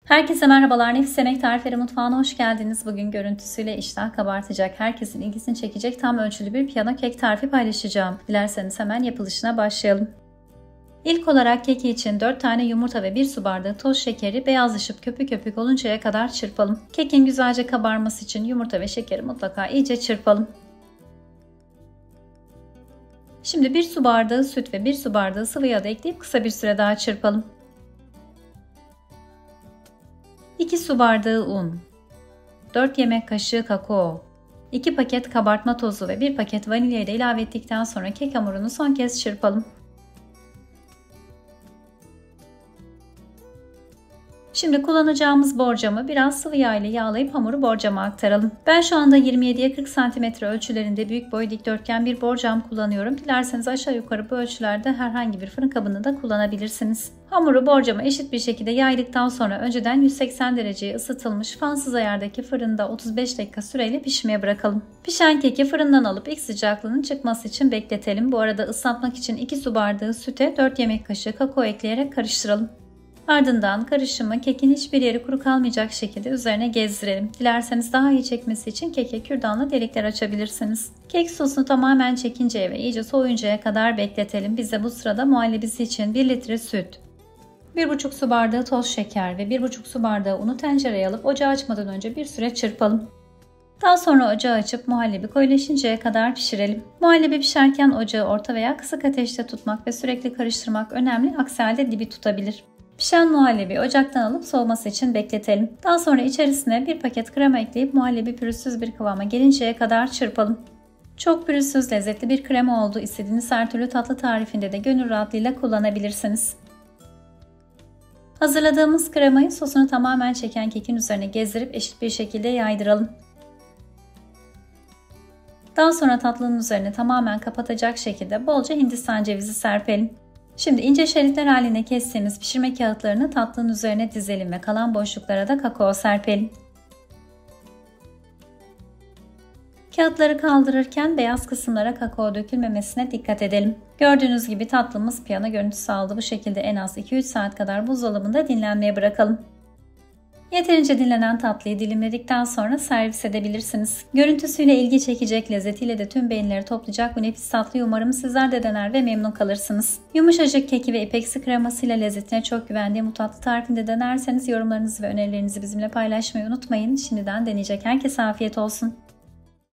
Herkese merhabalar. Nefis Yemek Tarifleri mutfağına hoş geldiniz. Bugün görüntüsüyle iştah kabartacak, herkesin ilgisini çekecek tam ölçülü bir piyano kek tarifi paylaşacağım. Dilerseniz hemen yapılışına başlayalım. İlk olarak keki için 4 tane yumurta ve 1 su bardağı toz şekeri beyazlaşıp köpük köpük oluncaya kadar çırpalım. Kekin güzelce kabarması için yumurta ve şekeri mutlaka iyice çırpalım. Şimdi 1 su bardağı süt ve 1 su bardağı sıvı yağ da ekleyip kısa bir süre daha çırpalım. 2 su bardağı un, 4 yemek kaşığı kakao, 2 paket kabartma tozu ve 1 paket vanilyayı da ilave ettikten sonra kek hamurunu son kez çırpalım. Şimdi kullanacağımız borcamı biraz sıvı yağ ile yağlayıp hamuru borcama aktaralım. Ben şu anda 27'ye 40 cm ölçülerinde büyük boy dikdörtgen bir borcam kullanıyorum. Dilerseniz aşağı yukarı bu ölçülerde herhangi bir fırın kabını da kullanabilirsiniz. Hamuru borcama eşit bir şekilde yaydıktan sonra önceden 180 dereceye ısıtılmış fansız ayardaki fırında 35 dakika süreyle pişmeye bırakalım. Pişen keki fırından alıp ilk sıcaklığının çıkması için bekletelim. Bu arada ıslatmak için 2 su bardağı süte 4 yemek kaşığı kakao ekleyerek karıştıralım. Ardından karışımı kekin hiçbir yeri kuru kalmayacak şekilde üzerine gezdirelim. Dilerseniz daha iyi çekmesi için keke kürdanla delikler açabilirsiniz. Kek sosunu tamamen çekinceye ve iyice soğuyuncaya kadar bekletelim. Biz de bu sırada muhallebisi için 1 litre süt, 1,5 su bardağı toz şeker ve 1,5 su bardağı unu tencereye alıp ocağı açmadan önce bir süre çırpalım. Daha sonra ocağı açıp muhallebi koyulaşıncaya kadar pişirelim. Muhallebi pişerken ocağı orta veya kısık ateşte tutmak ve sürekli karıştırmak önemli, aksi halde dibi tutabilir. Pişen muhallebi ocaktan alıp soğuması için bekletelim. Daha sonra içerisine 1 paket krema ekleyip muhallebi pürüzsüz bir kıvama gelinceye kadar çırpalım. Çok pürüzsüz lezzetli bir krema oldu. İstediğiniz her türlü tatlı tarifinde de gönül rahatlığıyla kullanabilirsiniz. Hazırladığımız kremayı sosunu tamamen çeken kekin üzerine gezdirip eşit bir şekilde yaydıralım. Daha sonra tatlının üzerine tamamen kapatacak şekilde bolca hindistan cevizi serpelim. Şimdi ince şeritler haline kestiğimiz pişirme kağıtlarını tatlının üzerine dizelim ve kalan boşluklara da kakao serpelim. Kağıtları kaldırırken beyaz kısımlara kakao dökülmemesine dikkat edelim. Gördüğünüz gibi tatlımız piyano görüntüsü aldı. Bu şekilde en az 2-3 saat kadar buzdolabında dinlenmeye bırakalım. Yeterince dinlenen tatlıyı dilimledikten sonra servis edebilirsiniz. Görüntüsüyle ilgi çekecek, lezzetiyle de tüm beğenileri toplayacak bu nefis tatlıyı umarım sizler de dener ve memnun kalırsınız. Yumuşacık keki ve ipeksi kremasıyla lezzetine çok güvendiğim bu tatlı tarifinde denerseniz yorumlarınızı ve önerilerinizi bizimle paylaşmayı unutmayın. Şimdiden deneyecek herkese afiyet olsun.